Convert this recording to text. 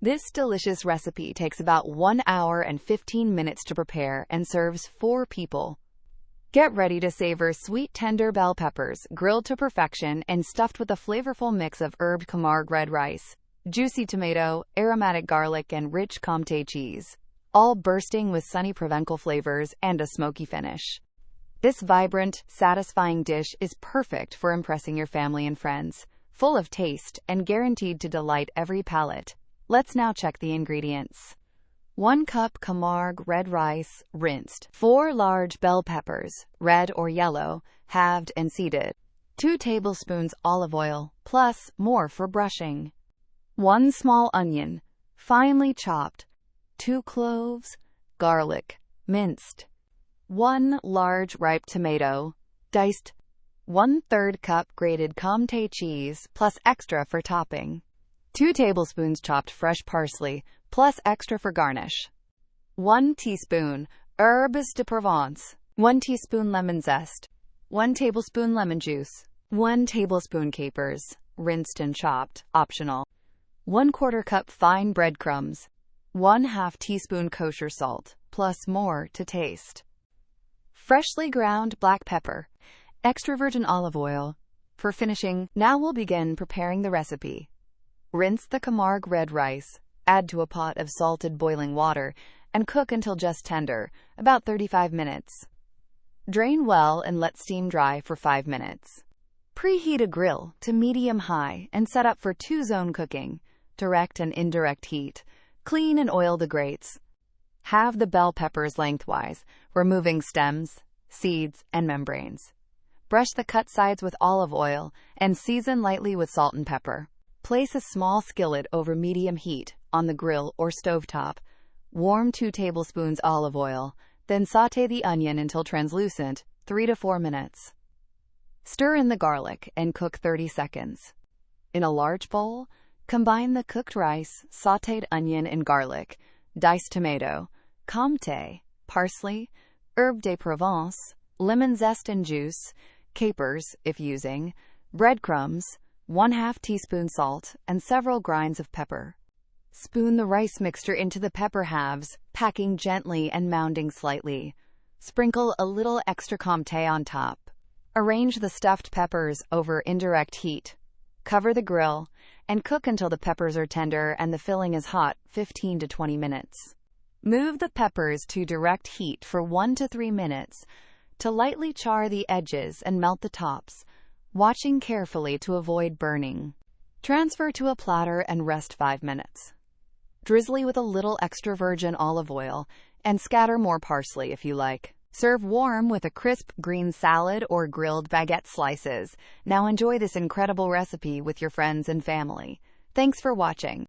This delicious recipe takes about 1 hour and 15 minutes to prepare and serves 4 people. Get ready to savor sweet, tender bell peppers, grilled to perfection and stuffed with a flavorful mix of Herbes de Camargue Red Rice, juicy tomato, aromatic garlic, and rich Comté cheese, all bursting with sunny Provençal flavors and a smoky finish. This vibrant, satisfying dish is perfect for impressing your family and friends, full of taste and guaranteed to delight every palate. Let's now check the ingredients. 1 cup Camargue red rice, rinsed. 4 large bell peppers, red or yellow, halved and seeded. 2 tablespoons olive oil, plus more for brushing. 1 small onion, finely chopped. 2 cloves, garlic, minced. 1 large ripe tomato, diced. 1/3 cup grated Comté cheese, plus extra for topping. 2 tablespoons chopped fresh parsley, plus extra for garnish. 1 teaspoon Herbes de Provence. 1 teaspoon lemon zest. 1 tablespoon lemon juice. 1 tablespoon capers, rinsed and chopped, optional. 1/4 cup fine breadcrumbs. 1/2 teaspoon kosher salt, plus more to taste. Freshly ground black pepper. Extra virgin olive oil. For finishing, now we'll begin preparing the recipe. Rinse the Camargue red rice, add to a pot of salted boiling water, and cook until just tender, about 35 minutes. Drain well and let steam dry for 5 minutes. Preheat a grill to medium-high and set up for 2-zone cooking, direct and indirect heat. Clean and oil the grates. Halve the bell peppers lengthwise, removing stems, seeds, and membranes. Brush the cut sides with olive oil and season lightly with salt and pepper. Place a small skillet over medium heat on the grill or stovetop. Warm 2 tablespoons olive oil, then sauté the onion until translucent, 3 to 4 minutes. Stir in the garlic and cook 30 seconds. In a large bowl, combine the cooked rice, sautéed onion and garlic, diced tomato, Comté, parsley, Herbes de Provence, lemon zest and juice, capers, if using, breadcrumbs, 1/2 teaspoon salt, and several grinds of pepper. Spoon the rice mixture into the pepper halves, packing gently and mounding slightly. Sprinkle a little extra Comté on top. Arrange the stuffed peppers over indirect heat. Cover the grill, and cook until the peppers are tender and the filling is hot, 15 to 20 minutes. Move the peppers to direct heat for 1 to 3 minutes to lightly char the edges and melt the tops, watching carefully to avoid burning. Transfer to a platter and rest 5 minutes. Drizzle with a little extra virgin olive oil and scatter more parsley if you like. Serve warm with a crisp green salad or grilled baguette slices. Now enjoy this incredible recipe with your friends and family. Thanks for watching.